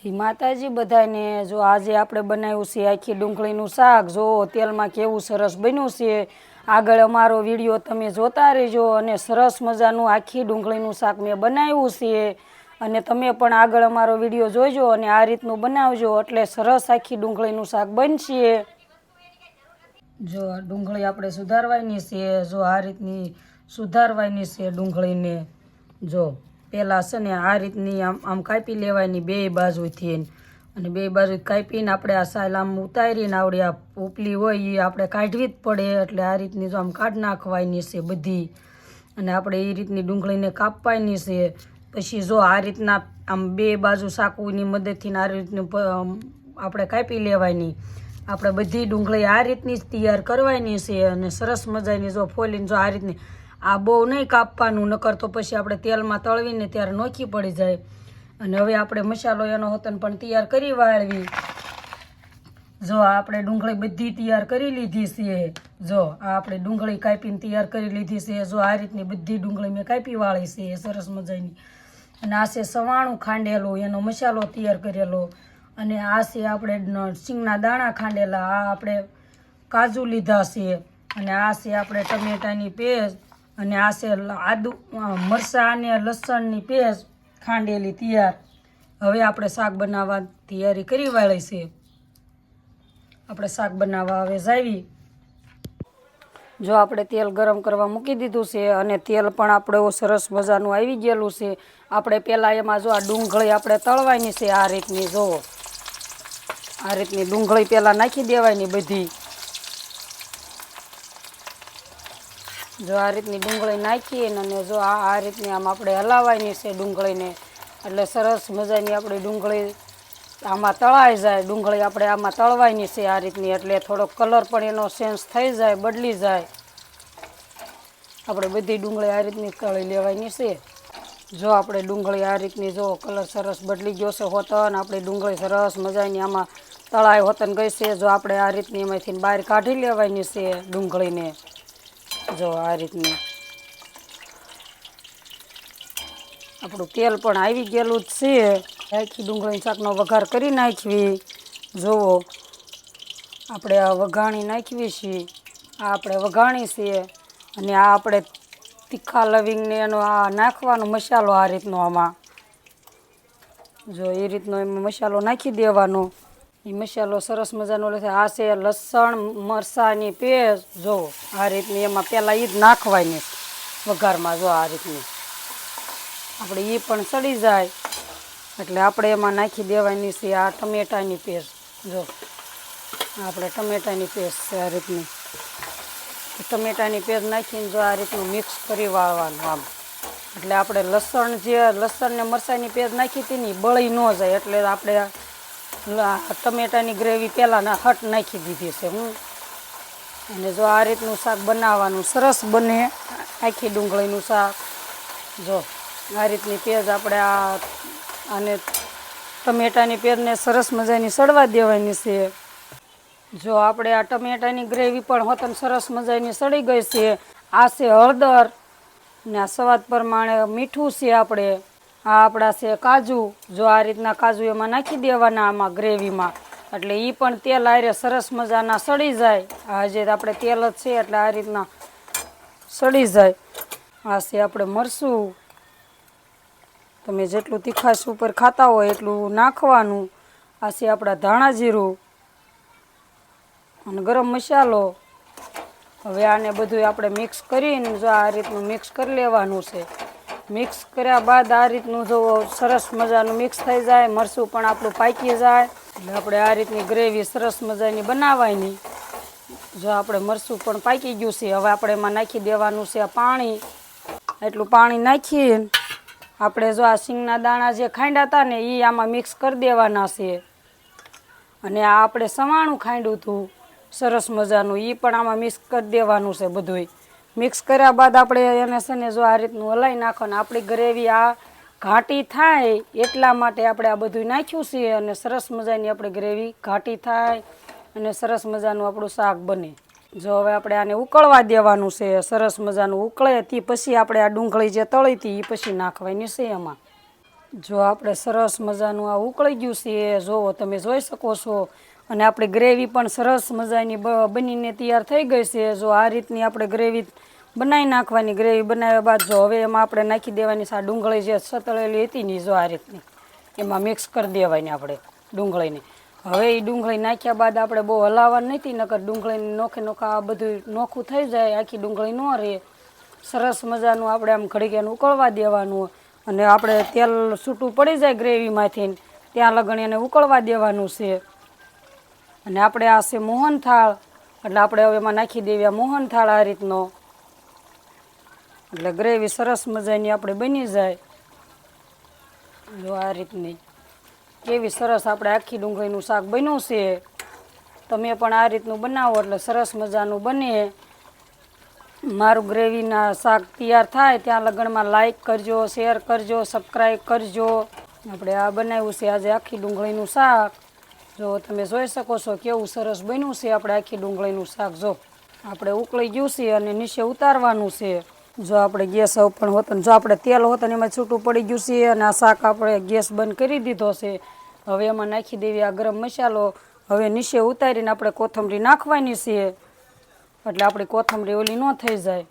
જય માતાજી બધાને। જો આજે આપણે બનાવ્યું છે આખી ડુંગળીનું શાક। જો તેલમાં કેવું સરસ બન્યું છે। આગળ અમારો વિડીયો તમે જોતા રહેજો અને સરસ મજાનું આખી ડુંગળીનું શાક મેં બનાવ્યું છે અને તમે પણ આગળ અમારો વિડીયો જોઈજો અને આ રીતનું બનાવજો એટલે સરસ આખી ડુંગળીનું શાક બનશે। જો આ ડુંગળી આપણે સુધારવાની છે। જો આ રીતની સુધારવાની છે ડુંગળીને। જો પહેલાં છે ને આ રીતની આમ કાપી લેવાની બે બાજુથી અને બે બાજુ કાપીને આપણે આ સાલ આમ ઉતારીને આવડી આ ઉપલી હોય એ આપણે કાઢવી જ પડે એટલે આ રીતની જો આમ કાઢી નાખવાની છે બધી અને આપણે એ રીતની ડુંગળીને કાપવાની છે। પછી જો આ રીતના આમ બે બાજુ ચાકુની મદદથી આ રીતનું આપણે કાપી લેવાની। આપણે બધી ડુંગળી આ રીતની જ તૈયાર કરવાની છે અને સરસ મજાની જો ફોલીને જો આ રીતની આ બહુ નહીં કાપવાનું નકર તો પછી આપણે તેલમાં તળવીને ત્યારે નોખી પડી જાય। અને હવે આપણે મસાલો એનો હોતન પણ તૈયાર કરી વાળવી। જો આપણે ડુંગળી બધી તૈયાર કરી લીધી છે। જો આ આપણે ડુંગળી કાપીને તૈયાર કરી લીધી છે। જો આ રીતની બધી ડુંગળી મેં કાપી વાળી છે સરસ મજાની અને આ છે સવાણું ખાંડેલું એનો મસાલો તૈયાર કરેલો અને આ છે આપણે સિંગના દાણા ખાંડેલા। આ આપણે કાજુ લીધા છે અને આ છે આપણે ટમેટાની પેસ્ટ અને આ છે આદુ મરચાં અને લસણની પેસ્ટ ખાંડેલી તૈયાર। હવે આપણે શાક બનાવવા તૈયારી કરી વાળી છે। આપણે શાક બનાવવા હવે જાવી। જો આપણે તેલ ગરમ કરવા મૂકી દીધું છે અને તેલ પણ આપણે સરસ મજાનું આવી ગયેલું છે। આપણે પહેલાં એમાં જો આ ડુંગળી આપણે તળવાની છે આ રીતની। જો આ રીતની ડુંગળી પહેલાં નાખી દેવાની બધી। જો આ રીતની ડુંગળી નાખીને અને જો આ રીતની આમ આપણે હલાવવાની છે ડુંગળીને એટલે સરસ મજાની આપણી ડુંગળી આમાં તળાઈ જાય। ડુંગળી આપણે આમાં તળવાની છે આ રીતની એટલે થોડોક કલર પણ એનો ચેન્જ થઈ જાય બદલી જાય। આપણે બધી ડુંગળી આ રીતની તળી લેવાની છે। જો આપણે ડુંગળી આ રીતની જો કલર સરસ બદલી ગયો છે હોતન આપણી ડુંગળી સરસ મજાની આમાં તળાઈ હોતન ગઈ છે। જો આપણે આ રીતની એમાંથી બહાર કાઢી લેવાની છે ડુંગળીને। જો આ રીતની આપણું તેલ પણ આવી ગયેલું જ છે। આખી ડુંગળી શાકનો વઘાર કરી નાખવી। જુઓ આપણે આ વઘાણી નાખવી છે। આ આપણે વઘાણી છે અને આ આપણે તીખા લવિંગને એનો આ નાખવાનો મસાલો આ રીતનો આમાં જો એ રીતનો એમાં મસાલો નાખી દેવાનો। એ મસાલો સરસ મજાનો લે આ છે લસણ મરચાંની પેસ્ટ। જો આ રીતની એમાં પહેલાં એ જ નાખવાની વઘારમાં। જો આ રીતની આપણે એ પણ સડી જાય એટલે આપણે એમાં નાખી દેવાની છે આ ટમેટાની પેસ્ટ। જો આપણે ટમેટાની પેસ્ટ છે આ રીતની ટમેટાની પેસ્ટ નાખીને જો આ રીતનું મિક્સ કરી વાળવાનું આમ એટલે આપણે લસણ ને મરચાંની પેસ્ટ નાખી હતી ને બળી ન જાય એટલે આપણે ટમેટાની ગ્રેવી પહેલાં હટ નાખી દીધી છે હું। અને જો આ રીતનું શાક બનાવવાનું સરસ બને આખી ડુંગળીનું શાક। જો આ રીતની પેસ્ટ આપણે આને ટમેટાની પેસ્ટને સરસ મજાની સડવા દેવાની છે। જો આપણે આ ટમેટાની ગ્રેવી પણ હોતન સરસ મજાની સડી ગઈ છે। આ છે હળદર ને આ સ્વાદ પ્રમાણે મીઠું છે આપણે આ આપણા છે કાજુ। જો આ રીતના કાજુ એમાં નાખી દેવાના આમાં ગ્રેવીમાં એટલે એ પણ તેલ આરે સરસ મજાના સડી જાય। આ જે આપણે તેલ જ છે એટલે આ રીતના સડી જાય। આ છે આપણે મરચું તમે જેટલું તીખાશ ઉપર ખાતા હોય એટલું નાખવાનું। આ છે આપણા ધાણા જીરું અને ગરમ મસાલો। હવે આને બધું આપણે મિક્સ કરીને જો આ રીતનું મિક્સ કરી લેવાનું છે। મિક્સ કર્યા બાદ આ રીતનું જો સરસ મજાનું મિક્સ થઈ જાય મરચું પણ આપણું પાકી જાય એટલે આપણે આ રીતની ગ્રેવી સરસ મજાની બનાવવાની। જો આપણે મરચું પણ પાકી ગયું છે હવે આપણે એમાં નાખી દેવાનું છે પાણી। એટલું પાણી નાખીને આપણે જો આ સિંગના દાણા જે ખાંડ્યા હતા ને એ આમાં મિક્સ કરી દેવાના છે અને આ આપણે સવાણું ખાંડ્યું હતું સરસ મજાનું એ પણ આમાં મિક્સ કરી દેવાનું છે બધુંય। મિક્સ કર્યા બાદ આપણે એને છે ને જો આ રીતનું હલાવી નાખવાનું આપણી ગ્રેવી આ ઘાટી થાય એટલા માટે આપણે આ બધું નાખ્યું છે અને સરસ મજાની આપણે ગ્રેવી ઘાટી થાય અને સરસ મજાનું આપણું શાક બને। જો હવે આપણે આને ઉકળવા દેવાનું છે સરસ મજાનું ઉકળે તે પછી આપણે આ ડુંગળી જે તળી હતી એ પછી નાખવાની છે એમાં। જો આપણે સરસ મજાનું આ ઉકળી ગયું છે, જોવો તમે જોઈ શકો છો. અને આપણી ગ્રેવી પણ સરસ મજાની બનીને તૈયાર થઈ ગઈ છે. જો આ રીતની આપણે ગ્રેવી બનાવી નાખવાની. ગ્રેવી બનાવ્યા બાદ જો હવે એમાં આપણે નાખી દેવાની આ ડુંગળી જે સતળેલી હતી ને, જો આ રીતની એમાં મિક્સ કરી દેવાની આપણે ડુંગળીને. હવે એ ડુંગળી નાખ્યા બાદ આપણે બહુ હલાવવાની નથી, નકર ડુંગળીને નોખે નોખા આ બધું નોખું થઈ જાય, આખી ડુંગળી ન રહે. સરસ મજાનું આપણે આમ ઘડીક એને ઉકળવા દેવાનું. અને આપણે તેલ છૂટું પડી જાય ગ્રેવીમાંથી ત્યાં લગણ એને ઉકળવા દેવાનું છે. અને આપણે આ છે મોહનથાળ, એટલે આપણે હવે એમાં નાખી દેવી આ મોહનથાળ આ રીતનો. એટલે ગ્રેવી સરસ મજાની આપણે બની જાય. જો આ રીતની કેવી સરસ આપણે આખી ડુંગળીનું શાક બન્યું છે. તમે પણ આ રીતનું બનાવો એટલે સરસ મજાનું બને. મારું ગ્રેવીના શાક તૈયાર થાય ત્યાં લગણમાં લાઈક કરજો, શેર કરજો, સબસ્ક્રાઈબ કરજો. આપણે આ બનાવ્યું છે આજે આખી ડુંગળીનું શાક. જો તમે જોઈ શકો છો કેવું સરસ બન્યું છે આપણે આખી ડુંગળીનું શાક. જો આપણે ઉકળી ગયું છે અને નીચે ઉતારવાનું છે. જો આપણે ગેસ ઓપન હોતો ને જો આપણે તેલ હોત ને એમાં છૂટું પડી ગયું છે અને આ શાક આપણે ગેસ બંધ કરી દીધો છે. હવે એમાં નાખી દેવી આ ગરમ મસાલો. હવે નીચે ઉતારીને આપણે કોથમરી નાખવાની છે, એટલે આપણી કોથમરી ઓલી ન થઈ જાય.